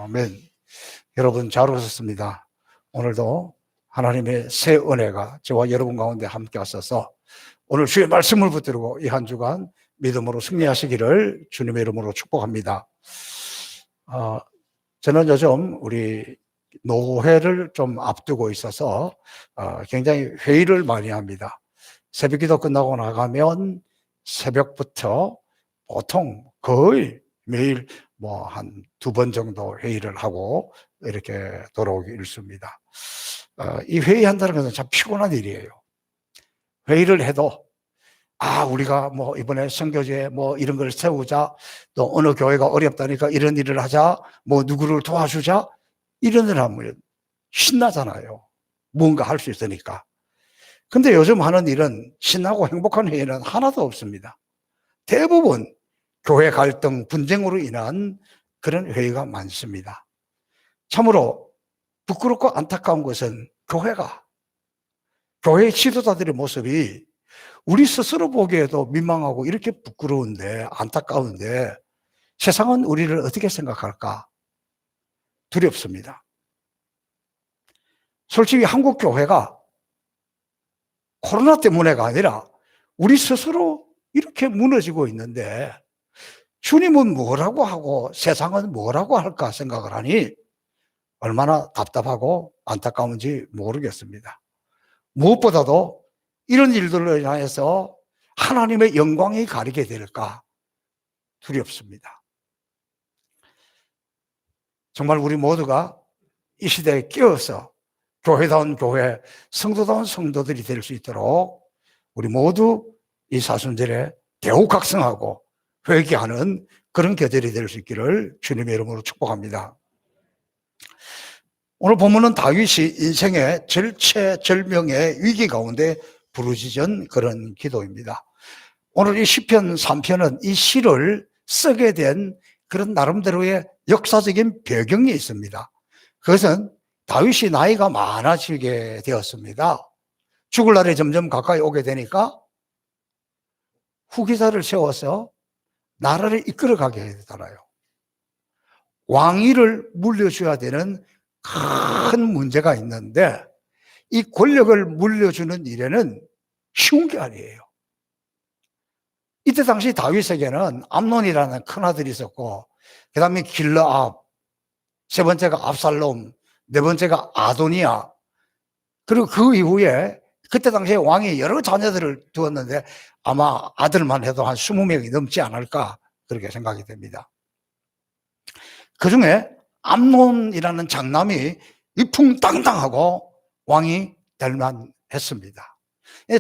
아멘. 여러분 잘 오셨습니다. 오늘도 하나님의 새 은혜가 저와 여러분 가운데 함께 하셔서 오늘 주의 말씀을 붙들고 이 한 주간 믿음으로 승리하시기를 주님의 이름으로 축복합니다. 저는 요즘 우리 노회를 좀 앞두고 있어서 굉장히 회의를 많이 합니다. 새벽기도 끝나고 나가면 새벽부터 보통 거의 매일 한 2번 정도 회의를 하고 이렇게 돌아오기 일쑤입니다. 이 회의한다는 것은 참 피곤한 일이에요. 회의를 해도 우리가 이번에 선교제 이런 걸 세우자, 또 어느 교회가 어렵다니까 이런 일을 하자, 누구를 도와주자, 이런 일 하면 신나잖아요. 뭔가 할 수 있으니까. 근데 요즘 하는 일은 신나고 행복한 회의는 하나도 없습니다. 대부분 교회 갈등, 분쟁으로 인한 그런 회의가 많습니다. 참으로 부끄럽고 안타까운 것은 교회의 지도자들의 모습이 우리 스스로 보기에도 민망하고 이렇게 부끄러운데, 안타까운데 세상은 우리를 어떻게 생각할까 두렵습니다. 솔직히 한국 교회가 코로나 때문에가 아니라 우리 스스로 이렇게 무너지고 있는데 주님은 뭐라고 하고 세상은 뭐라고 할까 생각을 하니 얼마나 답답하고 안타까운지 모르겠습니다. 무엇보다도 이런 일들로 인해서 하나님의 영광이 가리게 될까 두렵습니다. 정말 우리 모두가 이 시대에 끼어서 교회다운 교회, 성도다운 성도들이 될 수 있도록 우리 모두 이 사순절에 대우각성하고 회개하는 그런 계절이 될 수 있기를 주님의 이름으로 축복합니다. 오늘 본문은 다윗이 인생의 절체절명의 위기 가운데 부르짖은 그런 기도입니다. 오늘 이 시편 3편은 이 시를 쓰게 된 그런 나름대로의 역사적인 배경이 있습니다. 그것은 다윗이 나이가 많아지게 되었습니다. 죽을 날이 점점 가까이 오게 되니까 후계자를 세워서 나라를 이끌어가게 되잖아요. 왕위를 물려줘야 되는 큰 문제가 있는데 이 권력을 물려주는 일에는 쉬운 게 아니에요. 이때 당시 다윗에게는 암논이라는 큰아들이 있었고, 그 다음에 길르압, 세 번째가 압살롬, 네 번째가 아도니아, 그리고 그 이후에 그때 당시에 왕이 여러 자녀들을 두었는데 아마 아들만 해도 한 20명이 넘지 않을까 그렇게 생각이 됩니다. 그 중에 암논이라는 장남이 위풍당당하고 왕이 될 만했습니다.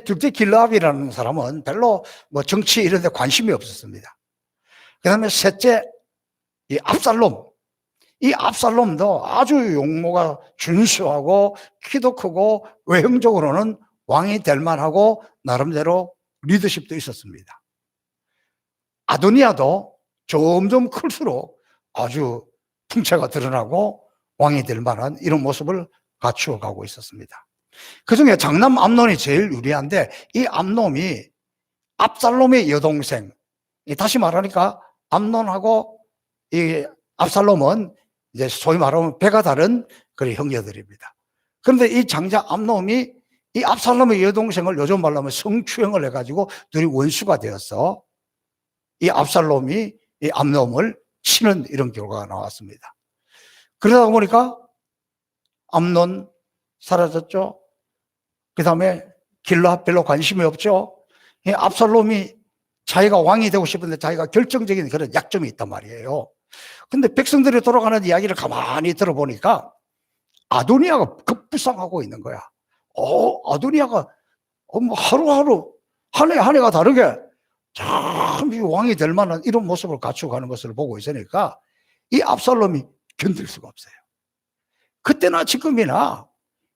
둘째 길르압이라는 사람은 별로 정치 이런 데 관심이 없었습니다. 그 다음에 셋째 이 압살롬도 아주 용모가 준수하고 키도 크고 외형적으로는 왕이 될 만하고 나름대로 리더십도 있었습니다. 아도니아도 점점 클수록 아주 풍채가 드러나고 왕이 될 만한 이런 모습을 갖추어 가고 있었습니다. 그 중에 장남 암논이 제일 유리한데 이 암논이 압살롬의 여동생, 다시 말하니까 암논하고 이 압살롬은 이제 소위 말하면 배가 다른 그런 형제들입니다. 그런데 이 장자 암논이 이 압살롬의 여동생을 요즘 말로 하면 성추행을 해가지고 둘이 원수가 되어서 이 압살롬이 이 암논을 치는 이런 결과가 나왔습니다. 그러다 보니까 암논 사라졌죠. 그 다음에 길르압 별로 관심이 없죠. 이 압살롬이 자기가 왕이 되고 싶은데 자기가 결정적인 그런 약점이 있단 말이에요. 근데 백성들이 돌아가는 이야기를 가만히 들어보니까 아도니아가 급부상하고 있는 거야. 아도니아가 하루하루 한 해 한 해가 다르게 참 왕이 될 만한 이런 모습을 갖추고 가는 것을 보고 있으니까 이 압살롬이 견딜 수가 없어요. 그때나 지금이나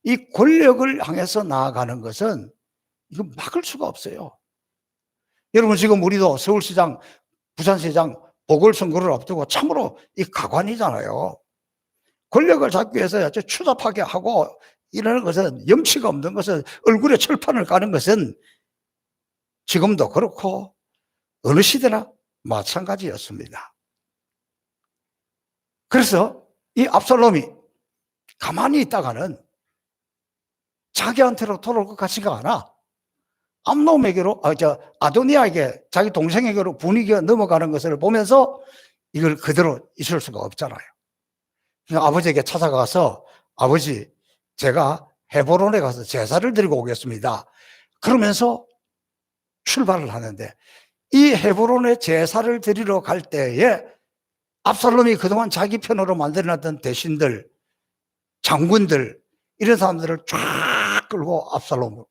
이 권력을 향해서 나아가는 것은 이거 막을 수가 없어요. 여러분 지금 우리도 서울시장, 부산시장 보궐선거를 앞두고 참으로 이 가관이잖아요. 권력을 잡기 위해서 추잡하게 하고 이러는 것은 염치가 없는 것은 얼굴에 철판을 까는 것은 지금도 그렇고 어느 시대나 마찬가지였습니다. 그래서 이 압살롬이 가만히 있다가는 자기한테로 돌아올 것 같지가 않아. 암놈에게로, 아도니아에게, 자기 동생에게로 분위기가 넘어가는 것을 보면서 이걸 그대로 있을 수가 없잖아요. 그러니까 아버지에게 찾아가서, 아버지, 제가 헤브론에 가서 제사를 드리고 오겠습니다. 그러면서 출발을 하는데, 이 헤브론에 제사를 드리러 갈 때에 압살롬이 그동안 자기 편으로 만들어놨던 대신들, 장군들, 이런 사람들을 쫙 끌고 압살롬이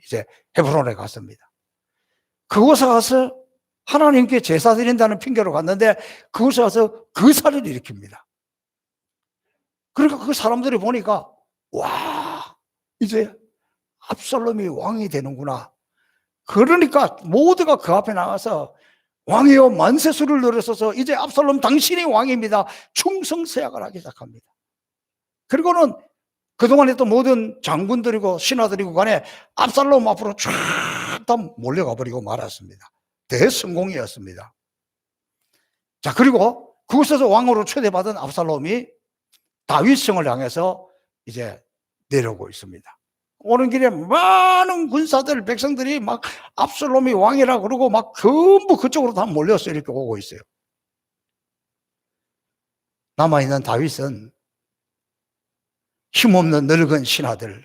이제 헤브론에 갔습니다. 그곳에 가서 하나님께 제사 드린다는 핑계로 갔는데 그곳에 가서 거사를 일으킵니다. 그러니까 그 사람들이 보니까 와, 이제 압살롬이 왕이 되는구나. 그러니까 모두가 그 앞에 나가서 왕이여 만세수를 늘어서서 이제 압살롬 당신이 왕입니다. 충성서약을 하기 시작합니다. 그리고는 그동안 했던 모든 장군들이고 신하들이고 간에 압살롬 앞으로 쫙 다 몰려가 버리고 말았습니다. 대성공이었습니다. 자, 그리고 그곳에서 왕으로 초대받은 압살롬이 다윗성을 향해서 이제 내려오고 있습니다. 오는 길에 많은 군사들, 백성들이 막 압살롬이 왕이라 그러고 막 전부 그쪽으로 다 몰려서 이렇게 오고 있어요. 남아있는 다윗은 힘없는 늙은 신하들,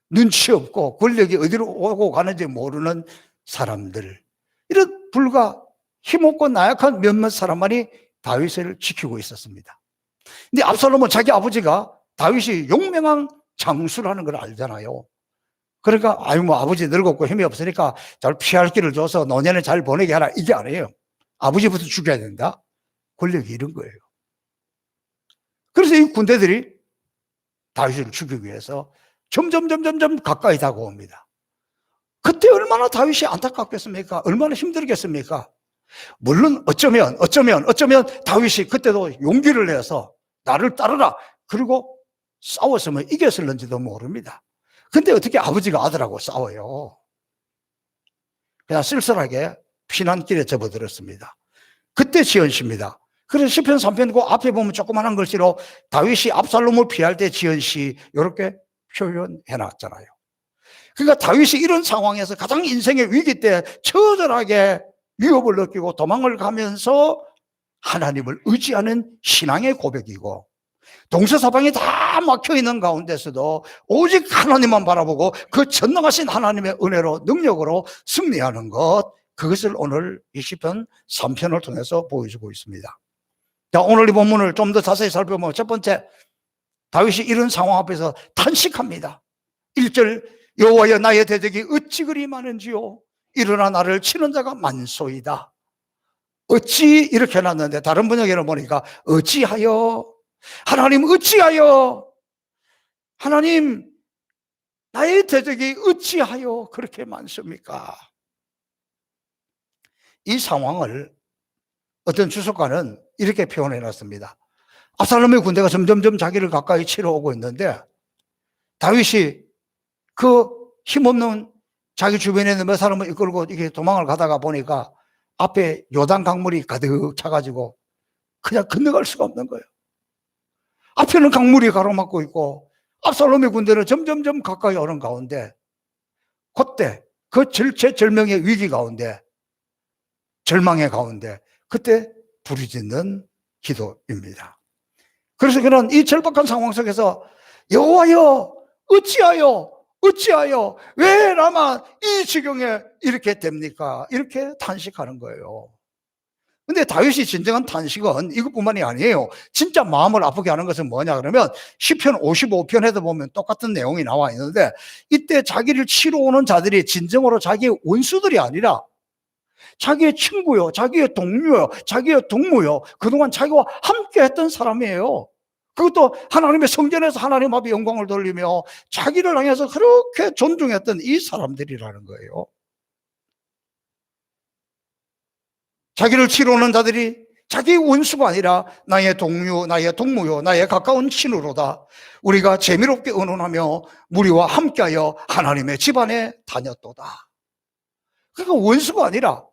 눈치 없고 권력이 어디로 오고 가는지 모르는 사람들, 이런 불과 힘없고 나약한 몇몇 사람만이 다윗을 지키고 있었습니다. 근데 압살롬은 자기 아버지가 다윗이 용맹한 장수라는 걸 알잖아요. 그러니까 뭐 아버지 늙었고 힘이 없으니까 잘 피할 길을 줘서 노년을 잘 보내게 하라, 이게 아니에요. 아버지부터 죽여야 된다. 권력이 이런 거예요. 그래서 이 군대들이 다윗을 죽이기 위해서 점점 가까이 다가옵니다. 그때 얼마나 다윗이 안타깝겠습니까? 얼마나 힘들겠습니까? 물론 어쩌면 다윗이 그때도 용기를 내서 나를 따르라, 그리고 싸웠으면 이겼을는지도 모릅니다. 근데 어떻게 아버지가 아들하고 싸워요? 그냥 쓸쓸하게 피난길에 접어들었습니다. 그때 지은 시입니다. 그래서 시편 3편 그 앞에 보면 조그마한 글씨로 다윗이 압살롬을 피할 때 지은 시, 이렇게 표현해 놨잖아요. 그러니까 다윗이 이런 상황에서 가장 인생의 위기 때 처절하게 위협을 느끼고 도망을 가면서 하나님을 의지하는 신앙의 고백이고, 동서사방이 다 막혀있는 가운데서도 오직 하나님만 바라보고 그 전능하신 하나님의 은혜로, 능력으로 승리하는 것, 그것을 오늘 이 시편 3편을 통해서 보여주고 있습니다. 자, 오늘 이 본문을 좀 더 자세히 살펴보면 첫 번째, 다윗이 이런 상황 앞에서 탄식합니다. 1절, 여호와여 나의 대적이 어찌 그리 많은지요, 일어나 나를 치는 자가 많소이다. 어찌 이렇게 해놨는데 다른 번역에는 보니까 어찌하여, 하나님 어찌하여, 하나님 나의 대적이 어찌하여 그렇게 많습니까? 이 상황을 어떤 주석가는 이렇게 표현해 놨습니다. 압살롬의 군대가 점점 자기를 가까이 치러 오고 있는데 다윗이 그 힘없는 자기 주변에 있는 몇 사람을 이끌고 이렇게 도망을 가다가 보니까 앞에 요단 강물이 가득 차가지고 그냥 건너갈 수가 없는 거예요. 앞에는 강물이 가로막고 있고 압살롬의 군대는 점점 가까이 오는 가운데, 그때 그 절체절명의 위기 가운데, 절망의 가운데, 그때 부르짖는 기도입니다. 그래서 그는 이 절박한 상황 속에서 여호와여 어찌하여 왜 나만 이 지경에 이렇게 됩니까? 이렇게 탄식하는 거예요. 근데 다윗이 진정한 탄식은 이것뿐만이 아니에요. 진짜 마음을 아프게 하는 것은 뭐냐 그러면 시편 55편에도 보면 똑같은 내용이 나와 있는데, 이때 자기를 치러 오는 자들이 진정으로 자기의 원수들이 아니라 자기의 친구요, 자기의 동료요, 자기의 동무요, 그동안 자기와 함께 했던 사람이에요. 그것도 하나님의 성전에서 하나님 앞에 영광을 돌리며 자기를 향해서 그렇게 존중했던 이 사람들이라는 거예요. 자기를 치러 오는 자들이 자기의 원수가 아니라 나의 동료, 나의 동무요, 나의 가까운 친구로다. 우리가 재미롭게 의논하며 무리와 함께하여 하나님의 집안에 다녔도다. 그러니까 원수가 아니라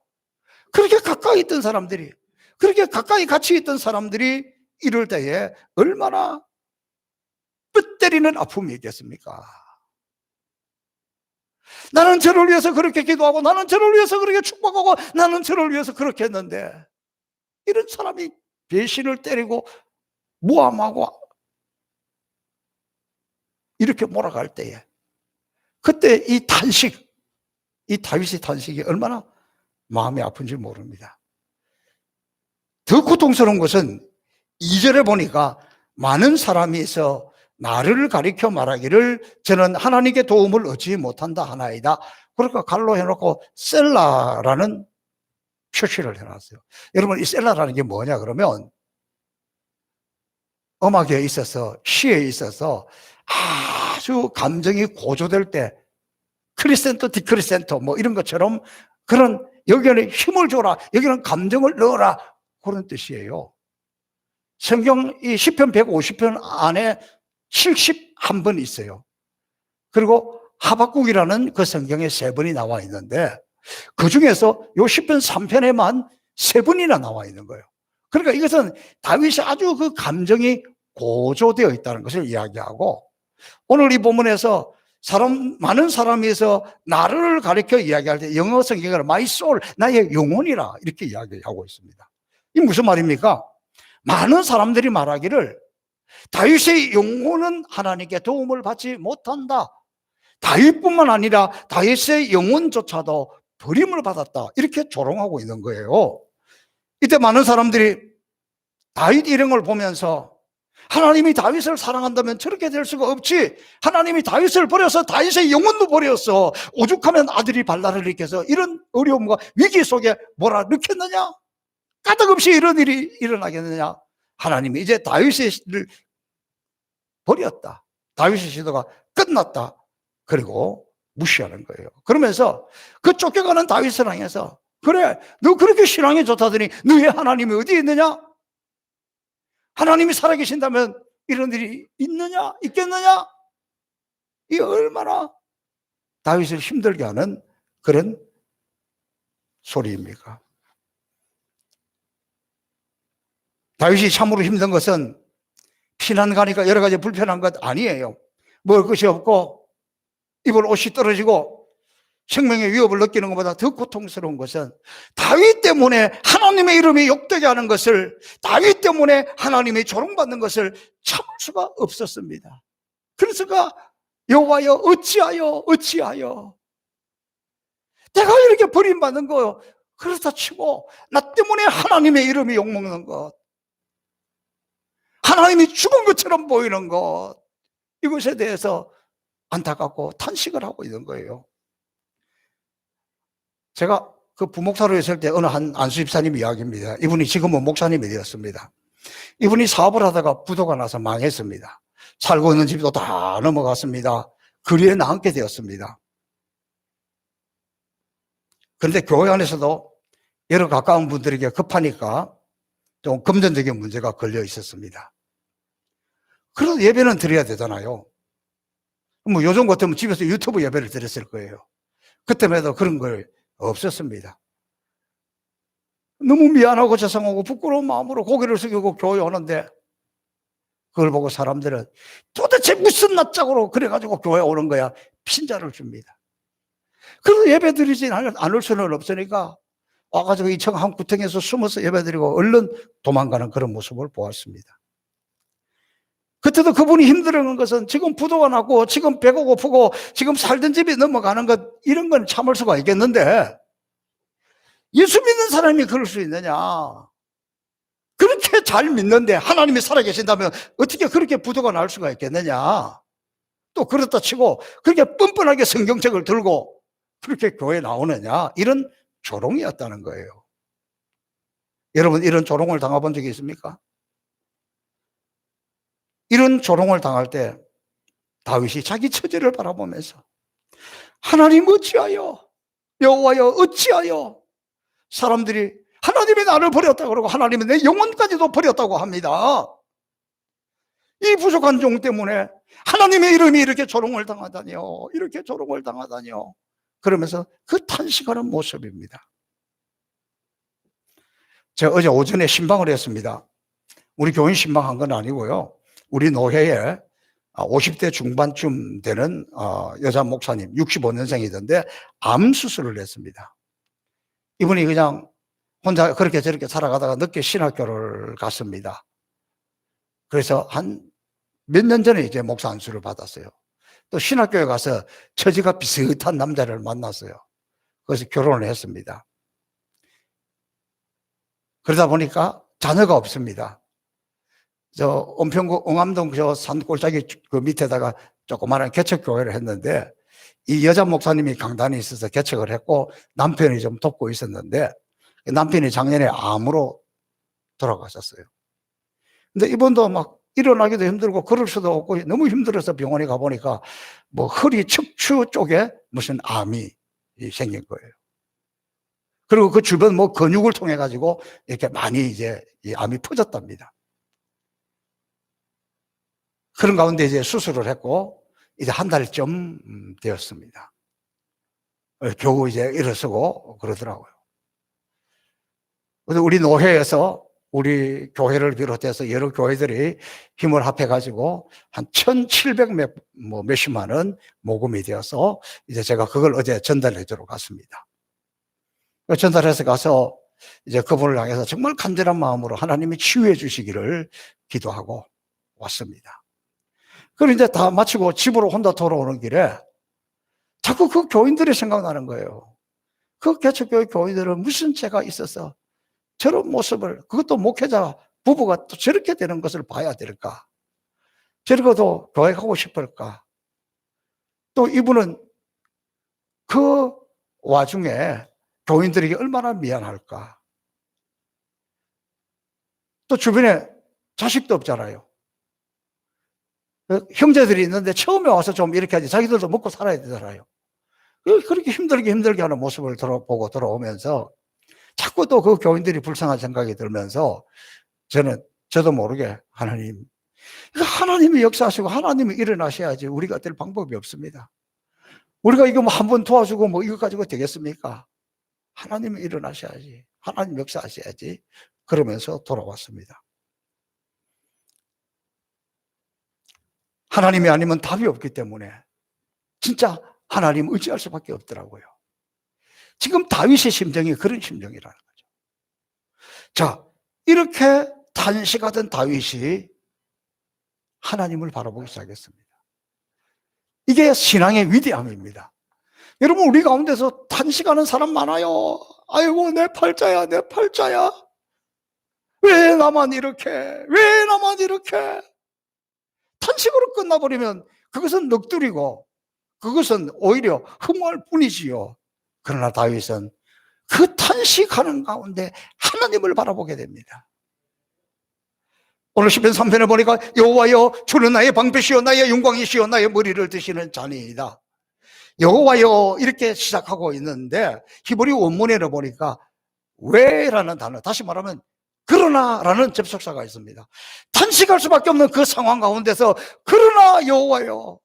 그렇게 가까이 있던 사람들이, 그렇게 가까이 같이 있던 사람들이 이럴 때에 얼마나 뼈 때리는 아픔이 있겠습니까? 나는 저를 위해서 그렇게 기도하고, 나는 저를 위해서 그렇게 축복하고, 나는 저를 위해서 그렇게 했는데, 이런 사람이 배신을 때리고 모함하고 이렇게 몰아갈 때에, 그때 이 탄식, 이 다윗의 탄식이 얼마나 마음이 아픈지 모릅니다. 더 고통스러운 것은 2절에 보니까 많은 사람이 있어 나를 가리켜 말하기를 저는 하나님께 도움을 얻지 못한다 하나이다. 그러니까 갈로 해놓고 셀라라는 표시를 해놨어요. 여러분, 이 셀라라는 게 뭐냐 그러면, 음악에 있어서, 시에 있어서 아주 감정이 고조될 때 크리센토, 디크리센토 뭐 이런 것처럼, 그런, 여기는 힘을 줘라, 여기는 감정을 넣어라, 그런 뜻이에요. 성경 이 시편 150편 안에 71번 있어요. 그리고 하박국이라는 그 성경에 3번이 나와 있는데, 그 중에서 요 시편 3편에만 3번이나 나와 있는 거예요. 그러니까 이것은 다윗이 아주 그 감정이 고조되어 있다는 것을 이야기하고, 오늘 이 본문에서 많은 사람에서 나를 가리켜 이야기할 때 영어 성경으로 my soul, 나의 영혼이라 이렇게 이야기하고 있습니다. 이게 무슨 말입니까? 많은 사람들이 말하기를 다윗의 영혼은 하나님께 도움을 받지 못한다, 다윗뿐만 아니라 다윗의 영혼조차도 버림을 받았다, 이렇게 조롱하고 있는 거예요. 이때 많은 사람들이 다윗 일행을 보면서 하나님이 다윗을 사랑한다면 저렇게 될 수가 없지, 하나님이 다윗을 버려서 다윗의 영혼도 버렸어, 오죽하면 아들이 발랄을 일으켜서 이런 어려움과 위기 속에 몰아넣겠느냐, 까닭없이 이런 일이 일어나겠느냐, 하나님이 이제 다윗을 버렸다, 다윗의 시도가 끝났다, 그리고 무시하는 거예요. 그러면서 그 쫓겨가는 다윗을 향해서, 그래, 너 그렇게 신앙이 좋다더니 너의 하나님이 어디 있느냐? 하나님이 살아계신다면 이런 일이 있느냐? 있겠느냐? 이 얼마나 다윗을 힘들게 하는 그런 소리입니까? 다윗이 참으로 힘든 것은 피난 가니까 여러 가지 불편한 것 아니에요. 먹을 것이 없고 입을 옷이 떨어지고 생명의 위협을 느끼는 것보다 더 고통스러운 것은 다윗 때문에 하나님의 이름이 욕되게 하는 것을, 다윗 때문에 하나님이 조롱받는 것을 참을 수가 없었습니다. 그래서 여호와여 어찌하여 내가 이렇게 버림받는 거 그렇다 치고 나 때문에 하나님의 이름이 욕먹는 것, 하나님이 죽은 것처럼 보이는 것, 이것에 대해서 안타깝고 탄식을 하고 있는 거예요. 제가 그 부목사로 있을 때 어느 한 안수집사님 이야기입니다. 이분이 지금은 목사님이 되었습니다. 이분이 사업을 하다가 부도가 나서 망했습니다. 살고 있는 집도 다 넘어갔습니다. 거리에 나앉게 되었습니다. 그런데 교회 안에서도 여러 가까운 분들에게 급하니까 좀 금전적인 문제가 걸려 있었습니다. 그래도 예배는 드려야 되잖아요. 뭐 요즘 같으면 집에서 유튜브 예배를 드렸을 거예요. 그때만 해도 그런 걸 없었습니다. 너무 미안하고 죄송하고 부끄러운 마음으로 고개를 숙이고 교회 오는데, 그걸 보고 사람들은 도대체 무슨 낯짝으로 그래가지고 교회 오는 거야, 핀자를 줍니다. 그래서 예배 드리지 않을 수는 없으니까 와가지고 2층 한 구탱에서 숨어서 예배 드리고 얼른 도망가는 그런 모습을 보았습니다. 그때도 그분이 힘들어하는 것은 지금 부도가 나고 지금 배가 고프고 지금 살던 집이 넘어가는 것, 이런 건 참을 수가 있겠는데 예수 믿는 사람이 그럴 수 있느냐? 그렇게 잘 믿는데 하나님이 살아계신다면 어떻게 그렇게 부도가 날 수가 있겠느냐? 또 그렇다 치고 그렇게 뻔뻔하게 성경책을 들고 그렇게 교회에 나오느냐? 이런 조롱이었다는 거예요. 여러분, 이런 조롱을 당해본 적이 있습니까? 이런 조롱을 당할 때 다윗이 자기 처지를 바라보면서 하나님 어찌하여, 여호와여 어찌하여, 사람들이 하나님이 나를 버렸다고 그러고 하나님이 내 영혼까지도 버렸다고 합니다. 이 부족한 종 때문에 하나님의 이름이 이렇게 조롱을 당하다니요, 이렇게 조롱을 당하다니요, 그러면서 그 탄식하는 모습입니다. 제가 어제 오전에 신방을 했습니다. 우리 교인 신방한 건 아니고요. 우리 노회에 50대 중반쯤 되는 여자 목사님, 65년생이던데 암 수술을 했습니다. 이분이 그냥 혼자 그렇게 저렇게 살아가다가 늦게 신학교를 갔습니다. 그래서 한 몇 년 전에 이제 목사 안수를 받았어요. 또 신학교에 가서 처지가 비슷한 남자를 만났어요. 그래서 결혼을 했습니다. 그러다 보니까 자녀가 없습니다. 저 은평구 응암동 저 산골짜기 그 밑에다가 조그마한 개척교회를 했는데, 이 여자 목사님이 강단에 있어서 개척을 했고 남편이 좀 돕고 있었는데, 남편이 작년에 암으로 돌아가셨어요. 근데 이분도 막 일어나기도 힘들고 걸을 수도 없고 너무 힘들어서 병원에 가보니까 뭐 허리 척추 쪽에 무슨 암이 생긴 거예요. 그리고 그 주변 뭐 근육을 통해 가지고 이렇게 많이 이제 이 암이 퍼졌답니다. 그런 가운데 이제 수술을 했고 이제 한 달쯤 되었습니다. 겨우 이제 일어서고 그러더라고요. 그래서 우리 노회에서 우리 교회를 비롯해서 여러 교회들이 힘을 합해가지고 한 1,700 몇십만 원 모금이 되어서 이제 제가 그걸 어제 전달해 주러 갔습니다. 전달해서 가서 이제 그분을 향해서 정말 간절한 마음으로 하나님이 치유해 주시기를 기도하고 왔습니다. 그리고 이제 다 마치고 집으로 혼자 돌아오는 길에 자꾸 그 교인들이 생각나는 거예요. 그 개척교회 교인들은 무슨 죄가 있어서 저런 모습을, 그것도 목회자 부부가 또 저렇게 되는 것을 봐야 될까? 저러고도 교회 가고 싶을까? 또 이분은 그 와중에 교인들에게 얼마나 미안할까? 또 주변에 자식도 없잖아요. 형제들이 있는데 처음에 와서 좀 이렇게 하지, 자기들도 먹고 살아야 되잖아요. 그렇게 힘들게 하는 모습을 보고 돌아오면서 자꾸 또 그 교인들이 불쌍한 생각이 들면서 저도 모르게 하나님이 역사하시고 하나님이 일어나셔야지 우리가 될 방법이 없습니다. 우리가 이거 뭐 한 번 도와주고 뭐 이거 가지고 되겠습니까? 하나님이 일어나셔야지. 하나님 역사하셔야지. 그러면서 돌아왔습니다. 하나님이 아니면 답이 없기 때문에 진짜 하나님 의지할 수밖에 없더라고요. 지금 다윗의 심정이 그런 심정이라는 거죠. 자, 이렇게 탄식하던 다윗이 하나님을 바라보기 시작했습니다. 이게 신앙의 위대함입니다. 여러분, 우리 가운데서 탄식하는 사람 많아요. 아이고, 내 팔자야, 내 팔자야. 왜 나만 이렇게, 왜 나만 이렇게. 탄식으로 끝나버리면 그것은 넋두리고 그것은 오히려 흠모할 뿐이지요. 그러나 다윗은 그 탄식하는 가운데 하나님을 바라보게 됩니다. 오늘 시편 3편을 보니까 여호와여 주는 나의 방패시요 나의 영광이시요 나의 머리를 드시는 자니이다. 여호와여 이렇게 시작하고 있는데 히브리 원문에를 보니까 왜라는 단어, 다시 말하면 그러나라는 접속사가 있습니다. 탄식할 수밖에 없는 그 상황 가운데서 그러나 여호와여,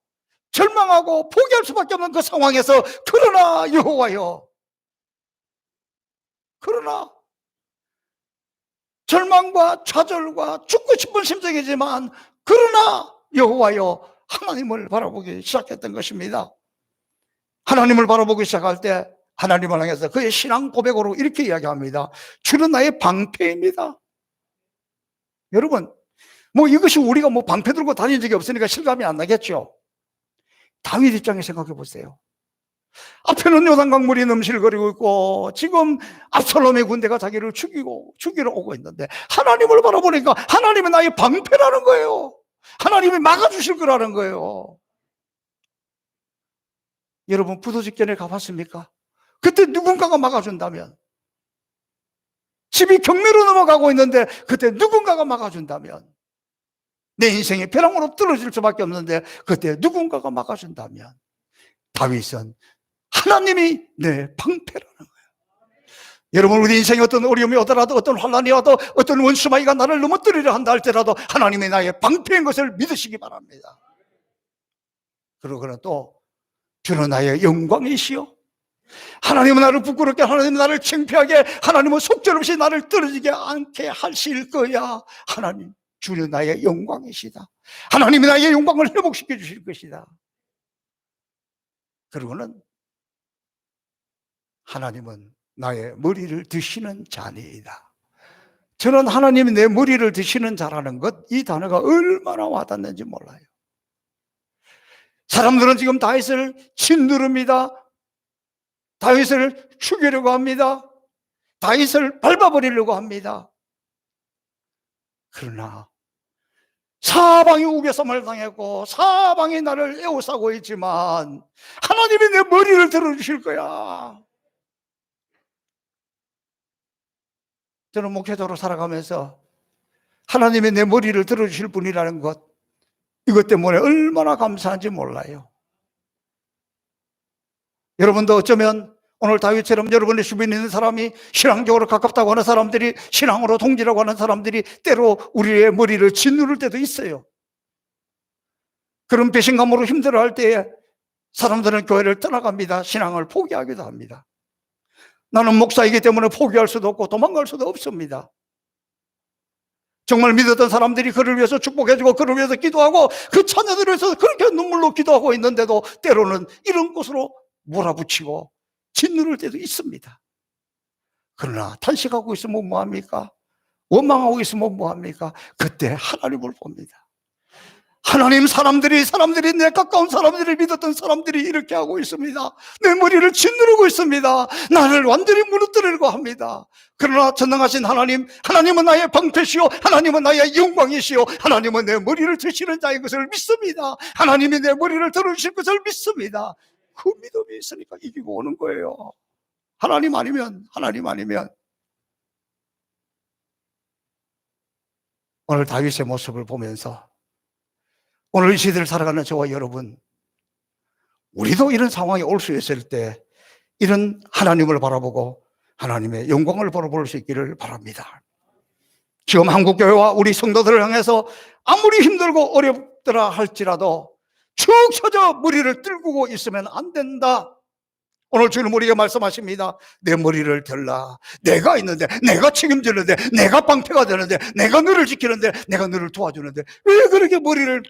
절망하고 포기할 수밖에 없는 그 상황에서 그러나 여호와여, 그러나 절망과 좌절과 죽고 싶은 심정이지만 그러나 여호와여 하나님을 바라보기 시작했던 것입니다. 하나님을 바라보기 시작할 때 하나님을 향해서 그의 신앙 고백으로 이렇게 이야기합니다. 주는 나의 방패입니다. 여러분, 뭐 이것이 우리가 뭐 방패 들고 다닌 적이 없으니까 실감이 안 나겠죠. 다윗 입장에 생각해 보세요. 앞에는 요단강물이 넘실거리고 있고 지금 압살롬의 군대가 자기를 죽이러 오고 있는데 하나님을 바라보니까 하나님은 나의 방패라는 거예요. 하나님이 막아주실 거라는 거예요. 여러분, 부도 직전에 가봤습니까? 그때 누군가가 막아준다면, 집이 경매로 넘어가고 있는데 그때 누군가가 막아준다면, 내 인생이 벼랑으로 떨어질 수밖에 없는데 그때 누군가가 막아준다면, 다윗은 하나님이 내 방패라는 거예요. 여러분, 우리 인생에 어떤 어려움이 오더라도, 어떤 환난이 와도, 어떤 원수마귀가 나를 넘어뜨리려 한다 할지라도 하나님이 나의 방패인 것을 믿으시기 바랍니다. 그리고 그는 또 주는 나의 영광이시요 하나님은 나를 부끄럽게, 하나님은 나를 창피하게, 하나님은 속절없이 나를 떨어지게 않게 하실 거야. 하나님, 주는 나의 영광이시다. 하나님이 나의 영광을 회복시켜 주실 것이다. 그리고는 하나님은 나의 머리를 드시는 자니이다. 저는 하나님이 내 머리를 드시는 자라는 것, 이 단어가 얼마나 와닿는지 몰라요. 사람들은 지금 다윗을 짓누릅니다. 다윗을 죽이려고 합니다. 다윗을 밟아버리려고 합니다. 그러나 사방이 우겨섬을 당했고 사방이 나를 에워싸고 있지만 하나님이 내 머리를 들어주실 거야. 저는 목회자로 살아가면서 하나님이 내 머리를 들어주실 분이라는 것, 이것 때문에 얼마나 감사한지 몰라요. 여러분도 어쩌면 오늘 다윗처럼 여러분의 주변에 있는 사람이 신앙적으로 가깝다고 하는 사람들이, 신앙으로 동지라고 하는 사람들이 때로 우리의 머리를 짓누를 때도 있어요. 그런 배신감으로 힘들어할 때에 사람들은 교회를 떠나갑니다. 신앙을 포기하기도 합니다. 나는 목사이기 때문에 포기할 수도 없고 도망갈 수도 없습니다. 정말 믿었던 사람들이 그를 위해서 축복해주고 그를 위해서 기도하고 그 자녀들을 위해서 그렇게 눈물로 기도하고 있는데도 때로는 이런 곳으로 몰아붙이고 짓누를 때도 있습니다. 그러나 탄식하고 있으면 뭐합니까? 원망하고 있으면 뭐합니까? 그때 하나님을 봅니다. 하나님, 사람들이 내 가까운 사람들이, 믿었던 사람들이 이렇게 하고 있습니다. 내 머리를 짓누르고 있습니다. 나를 완전히 무너뜨리려고 합니다. 그러나 전능하신 하나님, 하나님은 나의 방패시오, 하나님은 나의 영광이시오, 하나님은 내 머리를 드시는 자인 것을 믿습니다. 하나님이 내 머리를 들어주실 것을 믿습니다. 그 믿음이 있으니까 이기고 오는 거예요. 하나님 아니면 오늘 다윗의 모습을 보면서 오늘 이 시대를 살아가는 저와 여러분, 우리도 이런 상황이 올 수 있을 때 이런 하나님을 바라보고 하나님의 영광을 바라볼 수 있기를 바랍니다. 지금 한국교회와 우리 성도들을 향해서 아무리 힘들고 어렵더라 할지라도 축 처져 머리를 들고 있으면 안 된다. 오늘 주님 우리에게 말씀하십니다. 내 머리를 들라. 내가 있는데, 내가 책임지는데, 내가 방패가 되는데, 내가 너를 지키는데, 내가 너를 도와주는데 왜 그렇게 머리를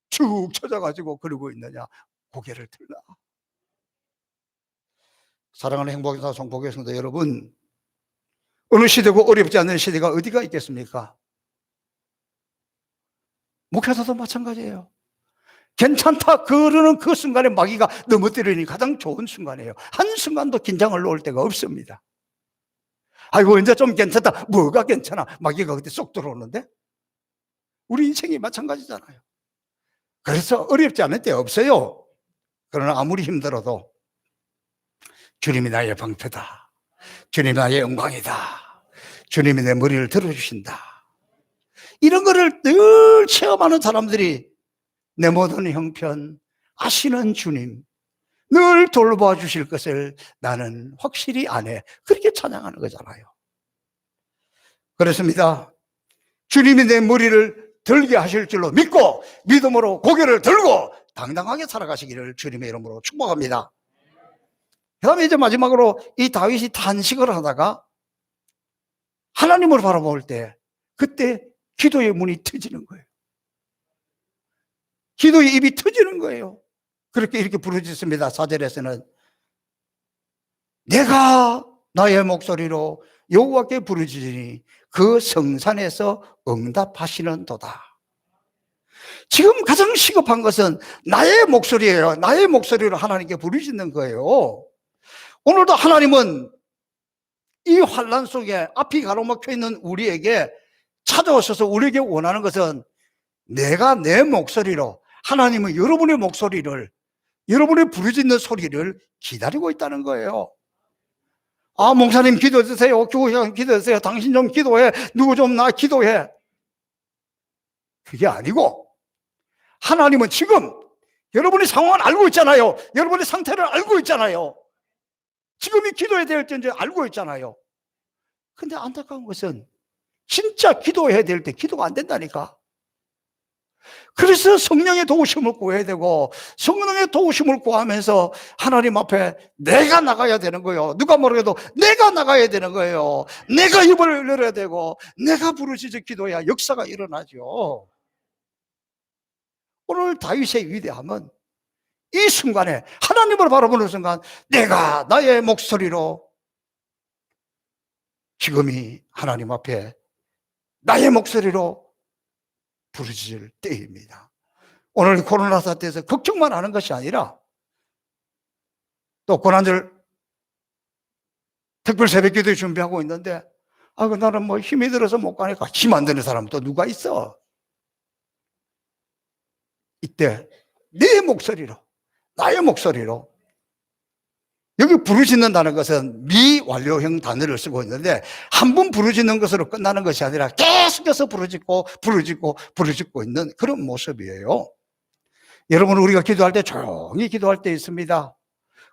축 처져가지고 그러고 있느냐. 고개를 들라. 사랑하는 행복의 성복의 성도 여러분, 어느 시대고 어렵지 않은 시대가 어디가 있겠습니까? 목회자도 마찬가지예요. 괜찮다 그러는 그 순간에 마귀가 넘어뜨리니 가장 좋은 순간이에요. 한순간도 긴장을 놓을 데가 없습니다. 아이고 이제 좀 괜찮다. 뭐가 괜찮아? 마귀가 그때 쏙 들어오는데? 우리 인생이 마찬가지잖아요. 그래서 어렵지 않을 데 없어요. 그러나 아무리 힘들어도 주님이 나의 방패다. 주님이 나의 영광이다. 주님이 내 머리를 들어주신다. 이런 거를 늘 체험하는 사람들이 내 모든 형편 아시는 주님, 늘 돌봐 주실 것을 나는 확실히 아네. 그렇게 찬양하는 거잖아요. 그렇습니다. 주님이 내 머리를 들게 하실 줄로 믿고 믿음으로 고개를 들고 당당하게 살아가시기를 주님의 이름으로 축복합니다. 그 다음에 이제 마지막으로 이 다윗이 탄식을 하다가 하나님을 바라볼 때 그때 기도의 문이 트지는 거예요. 기도의 입이 터지는 거예요. 그렇게 이렇게 부르짖습니다. 4절에서는 내가 나의 목소리로 여호와께 부르짖으니 그 성산에서 응답하시는 도다. 지금 가장 시급한 것은 나의 목소리예요. 나의 목소리로 하나님께 부르짖는 거예요. 오늘도 하나님은 이 환난 속에 앞이 가로막혀 있는 우리에게 찾아오셔서 우리에게 원하는 것은 내가 내 목소리로, 하나님은 여러분의 목소리를, 여러분의 부르짖는 소리를 기다리고 있다는 거예요. 아, 목사님 기도해 주세요. 교회장 기도해 주세요. 당신 좀 기도해. 누구 좀 나 기도해. 그게 아니고 하나님은 지금 여러분의 상황을 알고 있잖아요. 여러분의 상태를 알고 있잖아요. 지금이 기도해야 될 때인지 알고 있잖아요. 근데 안타까운 것은 진짜 기도해야 될 때 기도가 안 된다니까. 그래서 성령의 도우심을 구해야 되고, 성령의 도우심을 구하면서 하나님 앞에 내가 나가야 되는 거예요. 누가 뭐래도 내가 나가야 되는 거예요. 내가 입을 열어야 되고, 내가 부르짖어 기도해야 역사가 일어나죠. 오늘 다윗의 위대함은 이 순간에 하나님을 바라보는 순간 내가 나의 목소리로 지금이 하나님 앞에 나의 목소리로 부르짖을 때입니다. 오늘 코로나 사태에서 걱정만 하는 것이 아니라 또 고난절 특별 새벽기도 준비하고 있는데 나는 뭐 힘이 들어서 못 가니까 힘 안 드는 사람 또 누가 있어? 이때 내 목소리로 나의 목소리로 여기 부르짖는다는 것은 미완료형 단어를 쓰고 있는데 한 번 부르짖는 것으로 끝나는 것이 아니라 계속해서 부르짖고 있는 그런 모습이에요. 여러분 우리가 기도할 때 조용히 기도할 때 있습니다.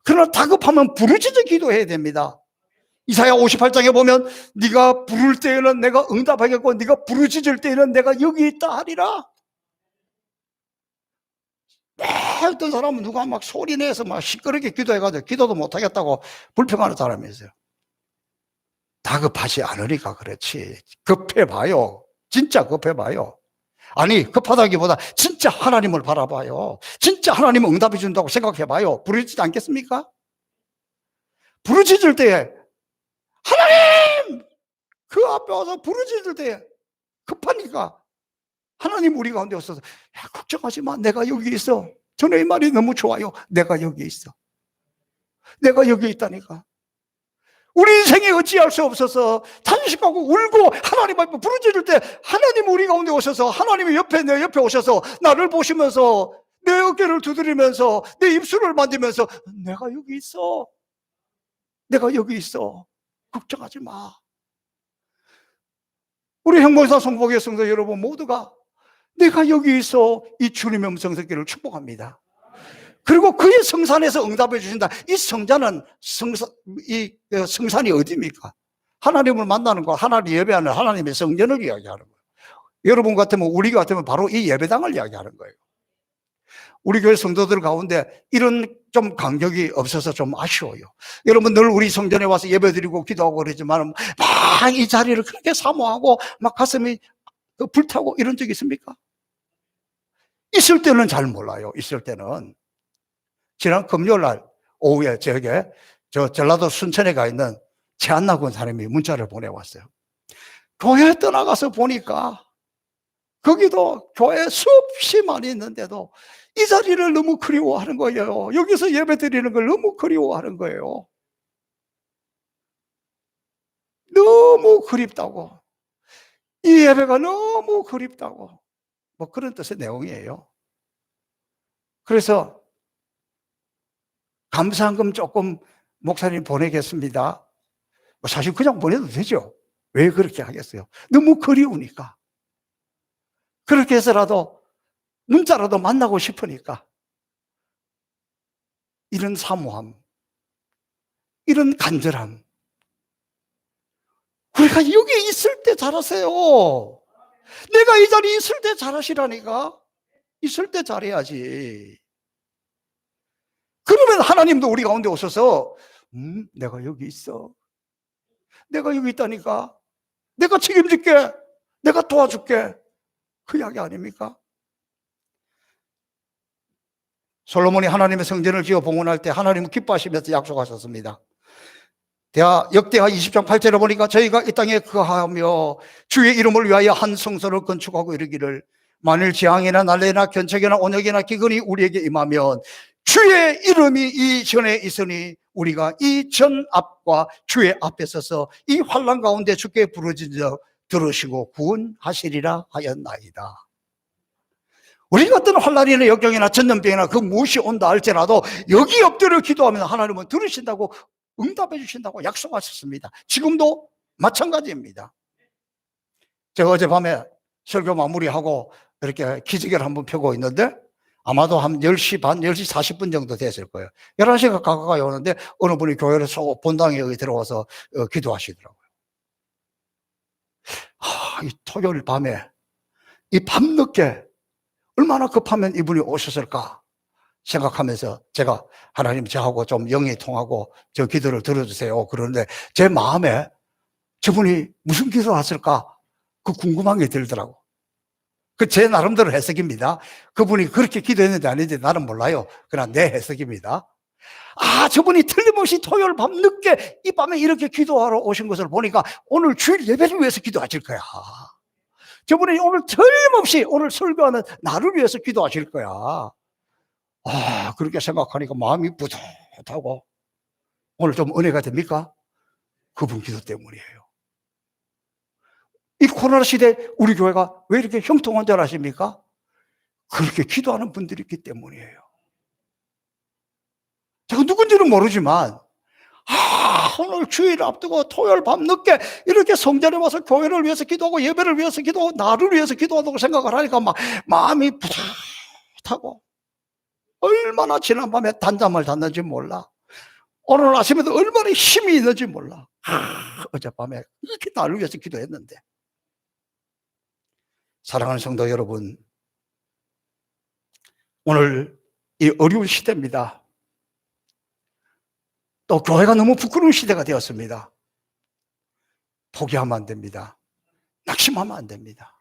그러나 다급하면 부르짖어 기도해야 됩니다. 이사야 58장에 보면 네가 부를 때에는 내가 응답하겠고 네가 부르짖을 때에는 내가 여기 있다 하리라. 어떤 사람은 누가 막 소리내서 막 시끄럽게 기도해가지고 기도도 못하겠다고 불평하는 사람이 있어요. 다급하지 않으니까 그렇지. 급해봐요. 진짜 급해봐요. 아니 급하다기보다 진짜 하나님을 바라봐요. 진짜 하나님은 응답해 준다고 생각해봐요. 부르짖지 않겠습니까? 부르짖을 때에 하나님! 그 앞에 와서 부르짖을 때에 급하니까 하나님 우리 가운데 오셔서 야, 걱정하지 마. 내가 여기 있어. 전의 말이 너무 좋아요. 내가 여기 있어. 내가 여기 있다니까. 우리 인생에 어찌할 수 없어서 탄식하고 울고 하나님 앞에 부르짖을 때 하나님 우리 가운데 오셔서 하나님이 내 옆에 오셔서 나를 보시면서 내 어깨를 두드리면서 내 입술을 만지면서 내가 여기 있어. 내가 여기 있어. 걱정하지 마. 우리 형목사 성복의 성도 여러분 모두가 내가 여기 있어 이 주님의 음성 듣기를 축복합니다. 그리고 그의 성산에서 응답해 주신다. 이 성자는 성산이 어디입니까? 하나님을 만나는 거, 하나님 예배하는 하나님의 성전을 이야기하는 거예요. 여러분 같으면 우리 같으면 바로 이 예배당을 이야기하는 거예요. 우리 교회 성도들 가운데 이런 좀 간격이 없어서 좀 아쉬워요. 여러분 늘 우리 성전에 와서 예배드리고 기도하고 그러지만 막 이 자리를 그렇게 사모하고 막 가슴이 불타고 이런 적이 있습니까? 있을 때는 잘 몰라요. 있을 때는. 지난 금요일 날 오후에 저에게 저 전라도 순천에 가 있는 최한나군 사람이 문자를 보내왔어요. 교회 떠나가서 보니까 거기도 교회 수없이 많이 있는데도 이 자리를 너무 그리워하는 거예요. 여기서 예배 드리는 걸 너무 그리워하는 거예요. 너무 그립다고. 이 예배가 너무 그립다고. 뭐 그런 뜻의 내용이에요. 그래서 감사한금 조금 목사님 보내겠습니다. 사실 그냥 보내도 되죠. 왜 그렇게 하겠어요? 너무 그리우니까. 그렇게 해서라도 문자라도 만나고 싶으니까. 이런 사모함, 이런 간절함. 우리가 여기 있을 때 잘하세요. 내가 이 자리에 있을 때 잘하시라니까. 있을 때 잘해야지. 그러면 하나님도 우리 가운데 오셔서 내가 여기 있어. 내가 여기 있다니까. 내가 책임질게. 내가 도와줄게. 그 이야기 아닙니까? 솔로몬이 하나님의 성전을 지어 봉헌할 때 하나님은 기뻐하시면서 약속하셨습니다. 역대하 20장 8절에 보니까 저희가 이 땅에 거하며 주의 이름을 위하여 한 성소를 건축하고 이르기를 만일 재앙이나 난리나 견책이나 온역이나 기근이 우리에게 임하면 주의 이름이 이 전에 있으니 우리가 이 전 앞과 주의 앞에 서서 이 환난 가운데 주께 부르짖어 들으시고 구원하시리라 하였나이다. 우리 같은 환난이나 역경이나 전염병이나 그 무엇이 온다 할지라도 여기 엎드려 기도하면 하나님은 들으신다고 응답해 주신다고 약속하셨습니다. 지금도 마찬가지입니다. 제가 어젯밤에 설교 마무리하고 이렇게 기지개를 한번 펴고 있는데 아마도 한 10시 반, 10시 40분 정도 됐을 거예요. 11시가 가까이 오는데 어느 분이 교회를 본당에 여기 들어와서 기도하시더라고요. 이 토요일 밤에 이 밤늦게 얼마나 급하면 이분이 오셨을까 생각하면서 제가 하나님 저하고 좀 영이 통하고 저 기도를 들어주세요. 그런데 제 마음에 저분이 무슨 기도 하실까 그 궁금한 게 들더라고. 그 제 나름대로 해석입니다. 그분이 그렇게 기도했는지 아닌지 나는 몰라요. 그러나 내 해석입니다. 아, 저분이 틀림없이 토요일 밤 늦게 이 밤에 이렇게 기도하러 오신 것을 보니까 오늘 주일 예배를 위해서 기도하실 거야. 저분이 오늘 틀림없이 오늘 설교하는 나를 위해서 기도하실 거야. 아, 그렇게 생각하니까 마음이 뿌듯하고 오늘 좀 은혜가 됩니까? 그분 기도 때문이에요. 이 코로나 시대에 우리 교회가 왜 이렇게 형통한 줄 아십니까? 그렇게 기도하는 분들이 있기 때문이에요. 제가 누군지는 모르지만 오늘 주일 앞두고 토요일 밤 늦게 이렇게 성전에 와서 교회를 위해서 기도하고 예배를 위해서 기도하고 나를 위해서 기도한다고 생각을 하니까 막 마음이 뿌듯하고 얼마나 지난밤에 단잠을 잤는지 몰라. 오늘 아침에도 얼마나 힘이 있는지 몰라. 어젯밤에 이렇게 나를 위해서 기도했는데. 사랑하는 성도 여러분, 오늘 이 어려운 시대입니다. 또 교회가 너무 부끄러운 시대가 되었습니다. 포기하면 안 됩니다. 낙심하면 안 됩니다.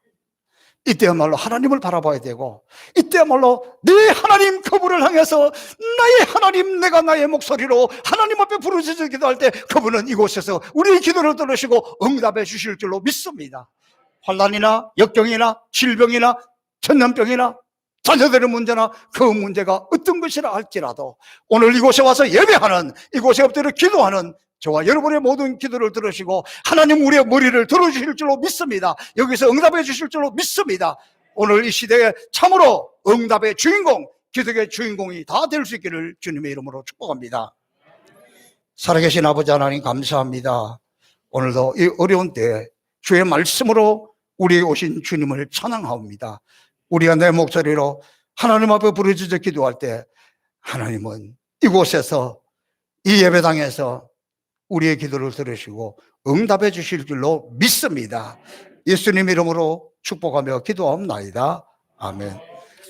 이때야말로 하나님을 바라봐야 되고, 이때야말로 내 하나님 그분을 향해서 나의 하나님, 내가 나의 목소리로 하나님 앞에 부르짖어 기도할 때 그분은 이곳에서 우리의 기도를 들으시고 응답해 주실 줄로 믿습니다. 환난이나 역경이나 질병이나 전염병이나 자녀들의 문제나 그 문제가 어떤 것이라 할지라도 오늘 이곳에 와서 예배하는, 이곳에 엎드려 기도하는 저와 여러분의 모든 기도를 들으시고 하나님 우리의 머리를 들어주실 줄로 믿습니다. 여기서 응답해 주실 줄로 믿습니다. 오늘 이 시대에 참으로 응답의 주인공, 기도의 주인공이 다 될 수 있기를 주님의 이름으로 축복합니다. 살아계신 아버지 하나님 감사합니다. 오늘도 이 어려운 때에 주의 말씀으로 우리에게 오신 주님을 찬양합니다. 우리가 내 목소리로 하나님 앞에 부르짖어 기도할 때 하나님은 이곳에서 이 예배당에서 우리의 기도를 들으시고 응답해 주실 줄로 믿습니다. 예수님 이름으로 축복하며 기도하옵나이다. 아멘.